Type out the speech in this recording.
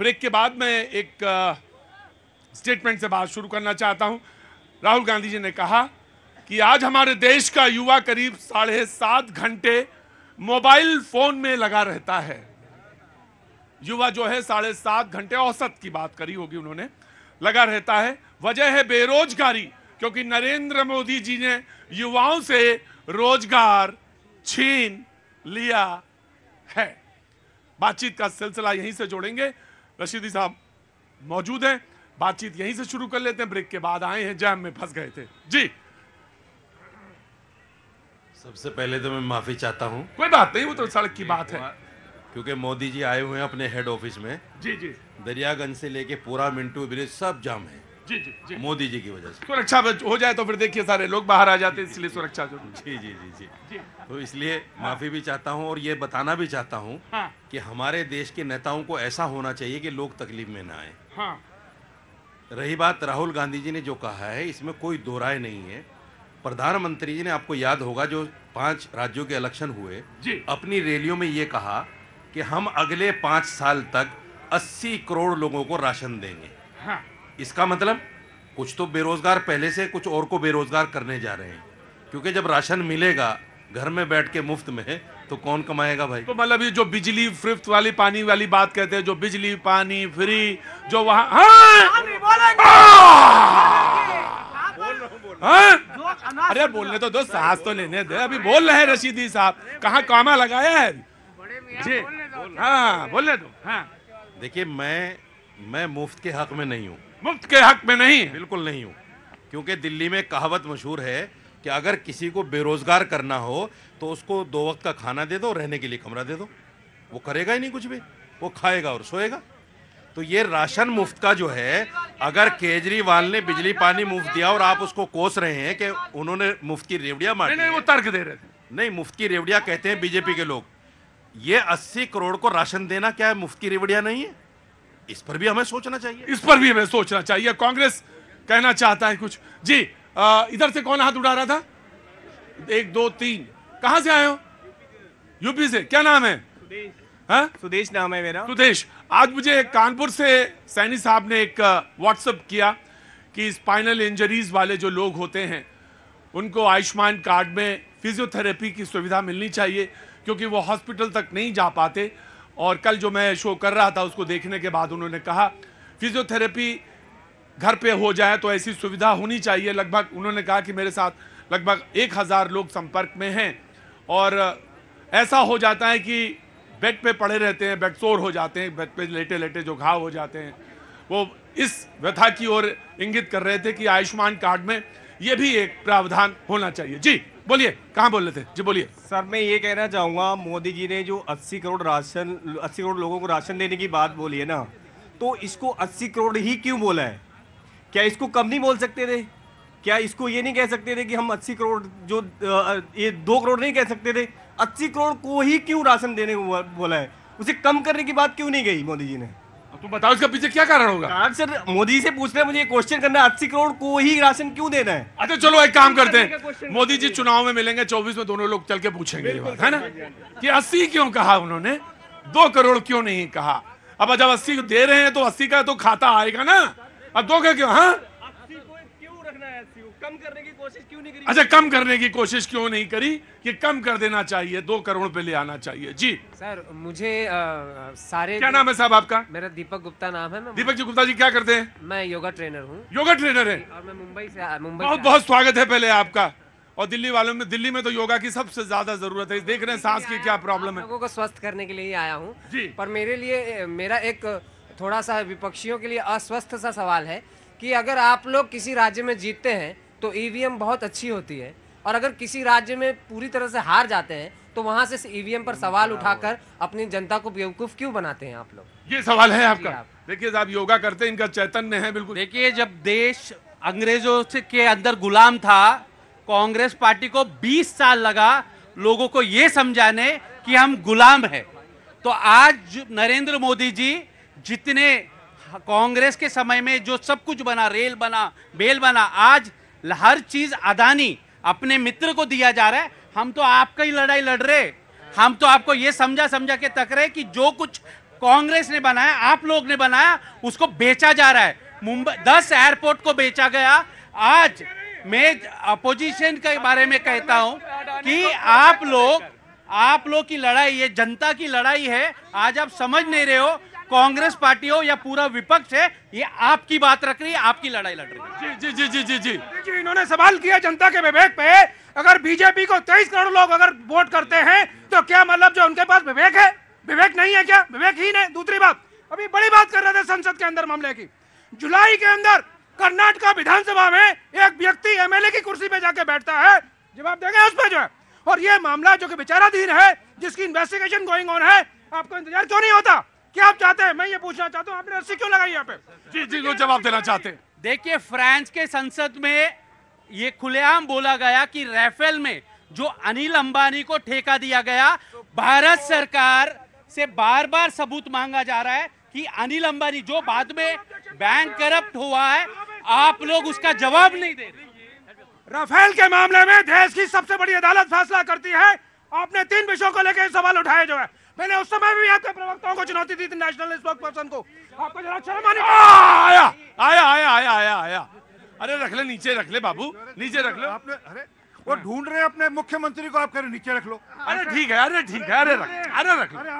Break के बाद मैं एक स्टेटमेंट से बात शुरू करना चाहता हूं। राहुल गांधी जी ने कहा कि आज हमारे देश का युवा करीब 7.5 घंटे मोबाइल फोन में लगा रहता है। युवा जो है 7.5 घंटे औसत की बात करी होगी उन्होंने, लगा रहता है। वजह है बेरोजगारी, क्योंकि नरेंद्र मोदी जी ने युवाओं से रोजगार छीन लिया है। बातचीत का सिलसिला यहीं से जोड़ेंगे। रशीदी साहब मौजूद हैं, बातचीत यहीं से शुरू कर लेते हैं। ब्रेक के बाद आए हैं, जैम में फंस गए थे जी। सबसे पहले तो मैं माफी चाहता हूं। कोई बात नहीं, वो तो सड़क की बात है। क्योंकि मोदी जी आए हुए हैं अपने हेड ऑफिस में। जी जी। दरियागंज से लेके पूरा मिंटू ब्रिज सब जाम है। जी जी जी। मोदी जी की वजह से। सुरक्षा हो जाए तो फिर देखिए सारे लोग बाहर आ जाते हैं, इसलिए सुरक्षा जरूरी। जी जी जी जी जी। तो इसलिए माफी भी चाहता हूं और ये बताना भी चाहता हूं कि हमारे देश के नेताओं को ऐसा होना चाहिए कि लोग तकलीफ में ना आए। हाँ। रही बात राहुल गांधी जी ने जो कहा है, इसमें कोई दो राय नहीं है। प्रधानमंत्री जी ने, आपको याद होगा, जो 5 राज्यों के इलेक्शन हुए, अपनी रैलियों में ये कहा कि हम अगले 5 साल तक 80 करोड़ लोगों को राशन देंगे। हाँ। इसका मतलब कुछ तो बेरोजगार पहले से, कुछ और को बेरोजगार करने जा रहे हैं। क्योंकि जब राशन मिलेगा घर में बैठ के मुफ्त में, तो कौन कमाएगा भाई? तो मतलब ये जो बिजली फ्री वाली पानी वाली बात कहते हैं, जो बिजली पानी फ्री जो वहां, अरे बोलने तो दो, सांस तो लेने दे। अभी बोल रहे हैं रशीदी साहब, कहाँ कामा लगाया है जी? हाँ बोलने दो। हाँ देखिए, मैं मुफ्त के हक में नहीं हूँ। मुफ्त के हक में नहीं? बिल्कुल नहीं हूँ। क्योंकि दिल्ली में कहावत मशहूर है कि अगर किसी को बेरोजगार करना हो तो उसको 2 वक्त का खाना दे दो, रहने के लिए कमरा दे दो। वो करेगा ही नहीं कुछ भी, वो खाएगा और सोएगा। तो ये राशन मुफ्त का जो है, अगर केजरीवाल ने बिजली पानी मुफ्त दिया और आप उसको कोस रहे हैं कि उन्होंने मुफ्त की रेवड़ियां मारी, नहीं, वो तर्क दे रहे थे। नहीं, मुफ्त की रेवड़ियां कहते हैं बीजेपी के लोग। ये 80 करोड़ को राशन देना क्या है, मुफ्त की रेवड़ियां नहीं है? इस पर भी हमें सोचना चाहिए। इस पर भी हमें सोचना चाहिए। कांग्रेस कहना चाहता है कुछ जी। इधर से कौन हाथ उठा रहा था? 1 2 3। कहां से आए हो? यूपी से। क्या नाम है? हाँ? सुदेश नाम है मेरा। सुदेश, आज मुझे कानपुर से सैनी साहब ने एक व्हाट्सएप किया कि स्पाइनल इंजरीज वाले जो लोग होते हैं उनको आयुष्मान कार्ड में फिजियोथेरेपी की सुविधा मिलनी चाहिए, क्योंकि वो हॉस्पिटल तक नहीं जा पाते। और कल जो मैं शो कर रहा था उसको देखने के बाद उन्होंने कहा फिजियोथेरेपी घर पे हो जाए तो ऐसी सुविधा होनी चाहिए। लगभग उन्होंने कहा कि मेरे साथ लगभग 1000 लोग संपर्क में हैं, और ऐसा हो जाता है कि बेड पे पड़े रहते हैं, बेडसोर हो जाते हैं, बेड पे लेटे लेटे जो घाव हो जाते हैं। वो इस व्यथा की ओर इंगित कर रहे थे कि आयुष्मान कार्ड में ये भी एक प्रावधान होना चाहिए। जी बोलिए, कहाँ बोल रहे थे? जी बोलिए। सर, मैं ये कहना चाहूँगा, मोदी जी ने जो 80 करोड़ लोगों को राशन देने की बात बोली है ना, तो इसको 80 करोड़ ही क्यों बोला है? क्या इसको कम नहीं बोल सकते थे? क्या इसको ये नहीं कह सकते थे कि हम 80 करोड़ जो ये 2 करोड़ नहीं कह सकते थे? 80 करोड़ को ही क्यों राशन देने को बोला है? उसे कम करने की बात क्यों नहीं गई मोदी जी ने? तो बताओ इसका पीछे क्या कारण होगा? कारण सर, मोदी से पूछ रहे हैं, मुझे क्वेश्चन करना है, 80 करोड़ को ही राशन क्यों देना है? अच्छा चलो एक काम करते हैं, मोदी जी चुनाव में मिलेंगे 24 में, दोनों लोग चल के पूछेंगे ये बात, है ना, कि 80 क्यों कहा उन्होंने, 2 करोड़ क्यों नहीं कहा? अब जब 80 दे रहे हैं तो 80 का तो खाता आएगा ना, अब 2 का क्यों? हाँ, 80 को क्यों रखना है? 80 को कम करने की कोशिश क्यों नहीं करी? अच्छा, कम करने की कोशिश क्यों नहीं करी? ये कम कर देना चाहिए, 2 करोड़ पे ले आना चाहिए। जी सर, मुझे सारे, क्या नाम है साहब आपका? मेरा दीपक गुप्ता नाम है। दीपक जी गुप्ता जी क्या करते हैं? मैं योगा ट्रेनर हूँ। योगा ट्रेनर है? और मैं मुंबई बहुत बहुत स्वागत है पहले आपका। और दिल्ली वालों में, दिल्ली में तो योगा की सबसे ज्यादा जरूरत है। देख रहे हैं सांस की क्या प्रॉब्लम है। लोगों को स्वस्थ करने के लिए ही आया हूँ जी। पर मेरे लिए, मेरा एक थोड़ा सा विपक्षियों के लिए अस्वस्थ सा सवाल है कि अगर आप लोग किसी राज्य में जीतते हैं तो ईवीएम बहुत अच्छी होती है, और अगर किसी राज्य में पूरी तरह से हार जाते हैं तो वहां से ईवीएम पर सवाल उठाकर अपनी जनता को बेवकूफ क्यों बनाते हैं आप लोग? ये सवाल है आपका। देखिए साहब, योगा करते हैं, इनका चैतन्य है बिल्कुल। देखिए, जब देश अंग्रेजों के अंदर गुलाम था, कांग्रेस पार्टी को 20 साल लगा लोगों को ये समझाने कि हम गुलाम हैं। तो आज नरेंद्र मोदी जी जितने कांग्रेस के समय में जो सब कुछ बना, रेल बना, बेल बना, आज हर चीज अदानी अपने मित्र को दिया जा रहा है। हम तो आपका ही लड़ाई लड़ रहे, हम तो आपको ये समझा के तक रहे कि जो कुछ कांग्रेस ने बनाया, आप लोग ने बनाया, उसको बेचा जा रहा है। मुंबई 10 एयरपोर्ट को बेचा गया। आज मैं अपोजिशन के बारे में कहता हूं कि आप लोग की लड़ाई, ये जनता की लड़ाई है। आज आप समझ नहीं रहे हो, कांग्रेस पार्टी हो या पूरा विपक्ष है, ये आपकी बात रख रही है, आपकी लड़ाई लड़ रही है। जी जी जी जी जी देखिए, इन्होंने सवाल किया जनता के विवेक पे। अगर बीजेपी को 23 करोड़ लोग अगर वोट करते हैं तो क्या मतलब जो उनके पास विवेक है, विवेक नहीं है क्या? विवेकहीन है। दूसरी बात, अभी बड़ी बात कर रहे थे संसद के अंदर मामले की। जुलाई के अंदर कर्नाटका विधानसभा में एक व्यक्ति एमएलए की कुर्सी पे जाके बैठता है, जवाब देंगे उस पर जो है। और ये मामला जो कि विचाराधीन है, जिसकी इन्वेस्टिगेशन गोइंग ऑन है, आपको इंतजार क्यों नहीं होता? क्या आप चाहते हैं? मैं ये पूछना चाहता हूँ, आपने रस्सी क्यों लगाई यहाँ पे? जी जी वो जवाब देना चाहते हैं। देखिए, फ्रांस के संसद में ये खुलेआम बोला गया कि राफेल में जो अनिल अंबानी को ठेका दिया गया, भारत सरकार से बार बार सबूत मांगा जा रहा है कि अनिल अंबानी जो बाद में बैंक करप्ट हुआ है, आप लोग उसका जवाब नहीं दे रहे। राफेल के मामले में देश की सबसे बड़ी अदालत फैसला करती है। आपने 3 विषयों को लेकर सवाल उठाए जो है। मैंने उस समय भी आपके प्रवक्ताओं को चुनौती दी थी, नेशनल स्पोक्सपर्सन को। आपको जरा शर्म आनी आया आया आया आया आया आया। अरे रख ले, नीचे रख ले बाबू, नीचे रख लो। आपने, अरे वो ढूंढ रहे हैं अपने मुख्यमंत्री को, आप कह रहे नीचे रख लो। अरे ठीक है, अरे ठीक है, अरे रख लो।